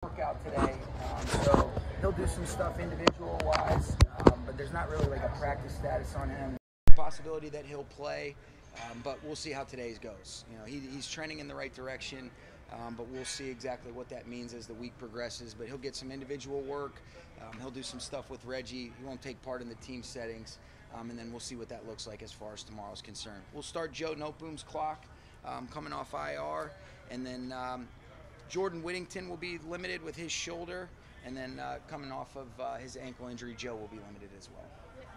Workout today, so he'll do some stuff individual-wise, but there's not really like a practice status on him. Possibility that he'll play, but we'll see how today's goes. You know, he's trending in the right direction, but we'll see exactly what that means as the week progresses. But he'll get some individual work. He'll do some stuff with Reggie. He won't take part in the team settings, and then we'll see what that looks like as far as tomorrow's concerned. We'll start Joe Noteboom's clock coming off IR, and then Jordan Whittington will be limited with his shoulder, and then coming off of his ankle injury, Joe will be limited as well.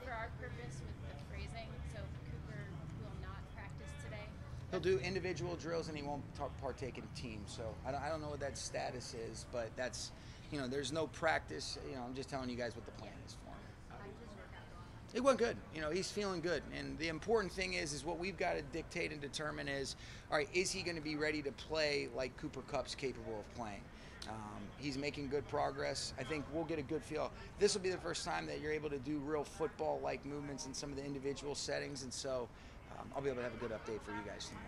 For our purpose with the phrasing, so Cooper will not practice today? He'll do individual drills and he won't partake in teams. So I don't know what that status is, but that's, you know, there's no practice. You know, I'm just telling you guys what the plan is for him. It went good. You know, he's feeling good. And the important thing is what we've got to dictate and determine is, all right, is he going to be ready to play like Cooper Kupp's capable of playing? He's making good progress. I think we'll get a good feel. This will be the first time that you're able to do real football-like movements in some of the individual settings, and so I'll be able to have a good update for you guys tomorrow.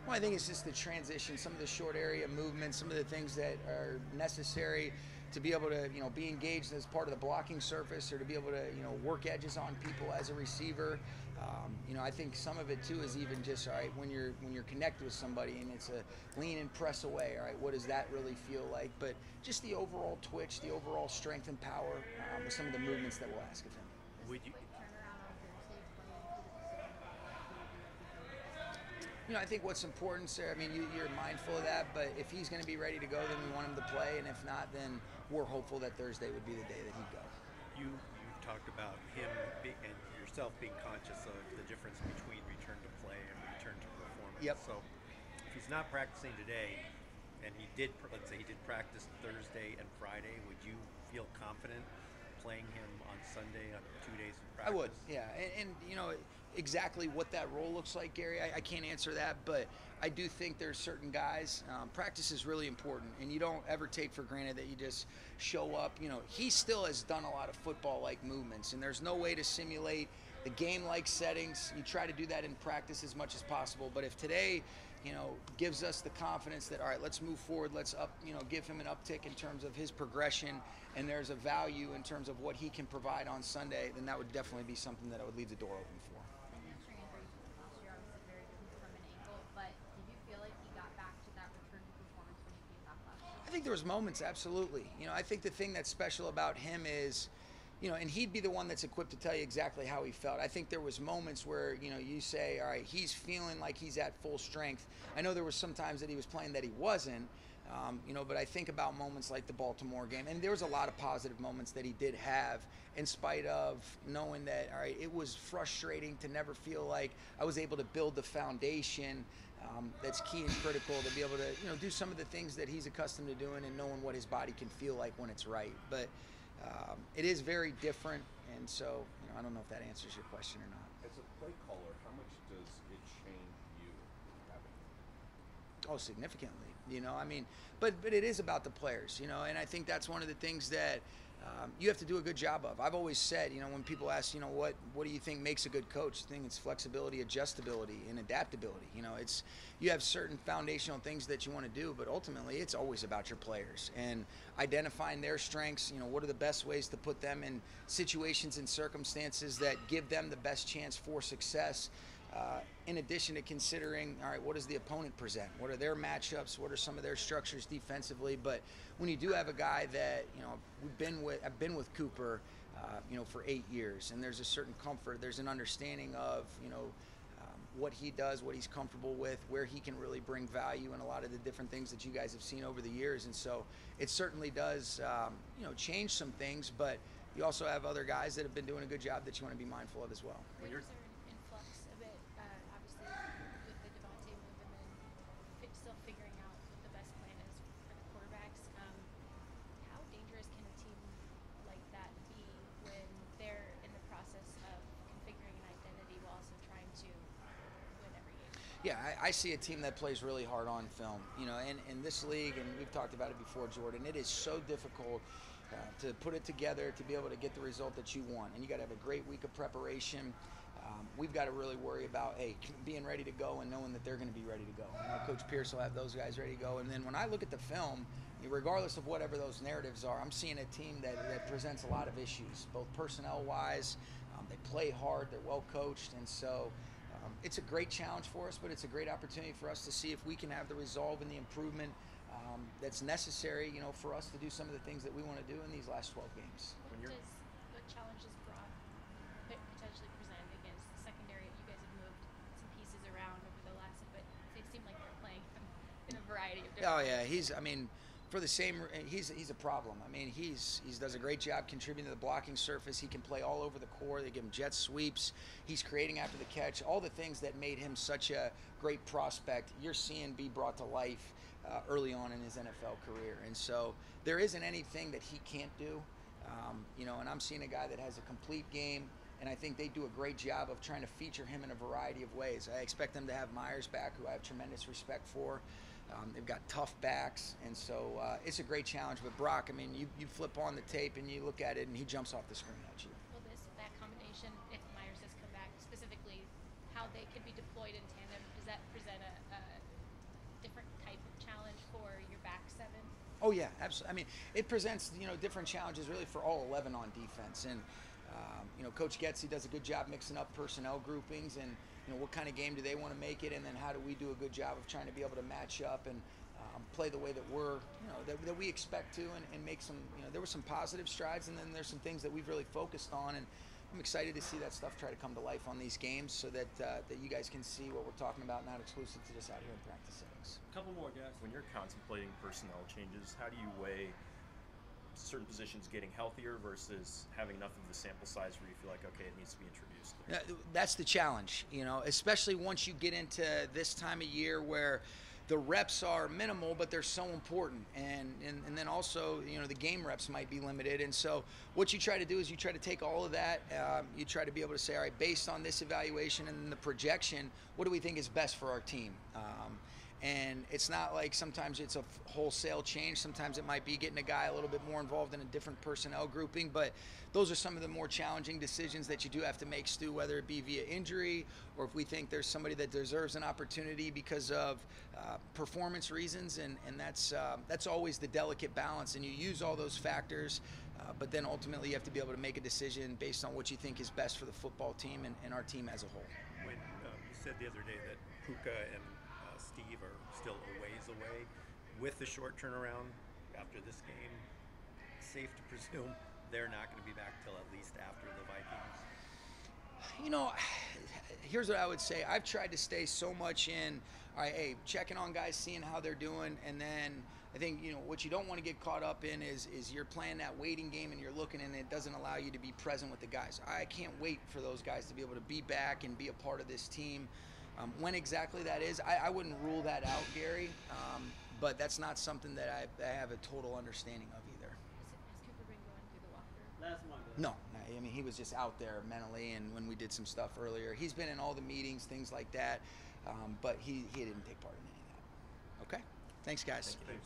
Well, I think it's just the transition, some of the short area movements, some of the things that are necessary to be able to, you know, be engaged as part of the blocking surface, or to be able to, you know, work edges on people as a receiver. You know, I think some of it too is even just, all right, when you're connected with somebody and it's a lean and press away, all right, what does that really feel like? But just the overall twitch, the overall strength and power with some of the movements that we'll ask of him. Would you? You know, I think what's important, Sarah, I mean, you're mindful of that, but if he's going to be ready to go, then we want him to play, and if not, then we're hopeful that Thursday would be the day that he'd go. You've talked about him and yourself being conscious of the difference between return to play and return to performance. Yep. So if he's not practicing today, and he did, let's say he did practice Thursday and Friday, would you feel confident playing him on Sunday on 2 days of practice? I would, yeah. And you know, exactly what that role looks like, Gary, I can't answer that, but I do think there's certain guys, practice is really important, and you don't ever take for granted that you just show up. You know, he still has done a lot of football-like movements, and there's no way to simulate the game-like settings. You try to do that in practice as much as possible, but if today, you know, gives us the confidence that, all right, let's move forward, let's give him an uptick in terms of his progression, and there's a value in terms of what he can provide on Sunday, then that would definitely be something that I would leave the door open for. I think there was moments, absolutely. You know, I think the thing that's special about him is, you know, and he'd be the one that's equipped to tell you exactly how he felt. I think there was moments where, you know, you say, all right, he's feeling like he's at full strength. I know there was some times that he was playing that he wasn't, you know, but I think about moments like the Baltimore game, and there was a lot of positive moments that he did have, in spite of knowing that, all right, it was frustrating to never feel like I was able to build the foundation that's key and critical to be able to, you know, do some of the things that he's accustomed to doing and knowing what his body can feel like when it's right. But it is very different, and so, you know, I don't know if that answers your question or not. As a play caller, how much does it change you having? Oh, significantly. You know, I mean, but it is about the players, you know, and I think that's one of the things that you have to do a good job of. I've always said, you know, when people ask, you know, what do you think makes a good coach? I think it's flexibility, adjustability, and adaptability. You know, it's, you have certain foundational things that you want to do, but ultimately it's always about your players and identifying their strengths. You know, what are the best ways to put them in situations and circumstances that give them the best chance for success. In addition to considering, all right, what does the opponent present? What are their matchups? What are some of their structures defensively? But when you do have a guy that, you know, I've been with Cooper, you know, for 8 years, and there's a certain comfort, there's an understanding of, you know, what he does, what he's comfortable with, where he can really bring value, and a lot of the different things that you guys have seen over the years. And so it certainly does, you know, change some things, but you also have other guys that have been doing a good job that you want to be mindful of as well. Still figuring out what the best plan is for the quarterbacks. How dangerous can a team like that be when they're in the process of configuring an identity while also trying to win every game? Yeah, I see a team that plays really hard on film. You know, and in this league, and we've talked about it before, Jordan, it is so difficult to put it together to be able to get the result that you want. And you got to have a great week of preparation. we've got to really worry about, hey, being ready to go and knowing that they're going to be ready to go. Coach Pierce will have those guys ready to go. And then when I look at the film, regardless of whatever those narratives are, I'm seeing a team that presents a lot of issues, both personnel-wise. They play hard. They're well coached. And so it's a great challenge for us, but it's a great opportunity for us to see if we can have the resolve and the improvement that's necessary, for us to do some of the things that we want to do in these last 12 games. What challenges Brock potentially present against the secondary? You guys have moved some pieces around over the last, but they seem like they're playing in a variety of different He's a problem. He does a great job contributing to the blocking surface. He can play all over the core. They give him jet sweeps. He's creating after the catch. All the things that made him such a great prospect, you're seeing be brought to life early on in his NFL career. And so there isn't anything that he can't do. And I'm seeing a guy that has a complete game, and I think they do a great job of trying to feature him in a variety of ways. I expect them to have Myers back, who I have tremendous respect for. They've got tough backs, and so it's a great challenge. But Brock, you flip on the tape and you look at it, and he jumps off the screen at you. Well, that combination, if Myers does come back, specifically how they could be deployed in tandem, does that present a different type of challenge for your back seven? Oh yeah, absolutely. It presents different challenges really for all 11 on defense, and Coach Getzy does a good job mixing up personnel groupings and what kind of game do they want to make it, and then how do we do a good job of trying to be able to match up and play the way that we're that we expect to, and make some there were some positive strides, and then there's some things that we've really focused on, and I'm excited to see that stuff try to come to life on these games so that you guys can see what we're talking about, not exclusive to just out here in practice settings. A couple more, guys. When you're contemplating personnel changes, how do you weigh certain positions getting healthier versus having enough of the sample size where you feel like, okay, it needs to be introduced? That's the challenge, especially once you get into this time of year where the reps are minimal, but they're so important. And then also, the game reps might be limited. And so what you try to do is you try to take all of that. You try to be able to say, all right, based on this evaluation and the projection, what do we think is best for our team? And it's not like sometimes it's a wholesale change. Sometimes it might be getting a guy a little bit more involved in a different personnel grouping. But those are some of the more challenging decisions that you do have to make, Stu, whether it be via injury or if we think there's somebody that deserves an opportunity because of performance reasons. And that's always the delicate balance. And you use all those factors. But then ultimately you have to be able to make a decision based on what you think is best for the football team and our team as a whole. When you said the other day that Puka and Steve are still a ways away, with the short turnaround after this game, safe to presume they're not going to be back till at least after the Vikings? Here's what I would say. I've tried to stay so much in, all right, hey, checking on guys, seeing how they're doing, and then I think, what you don't want to get caught up in is you're playing that waiting game and you're looking and it doesn't allow you to be present with the guys. I can't wait for those guys to be able to be back and be a part of this team. When exactly that is, I wouldn't rule that out, Gary, but that's not something that I have a total understanding of either. Has Cooper been going through the walkthrough? Last one. No, he was just out there mentally, and when we did some stuff earlier, he's been in all the meetings, things like that, but he didn't take part in any of that. Okay? Thanks, guys. Thank you.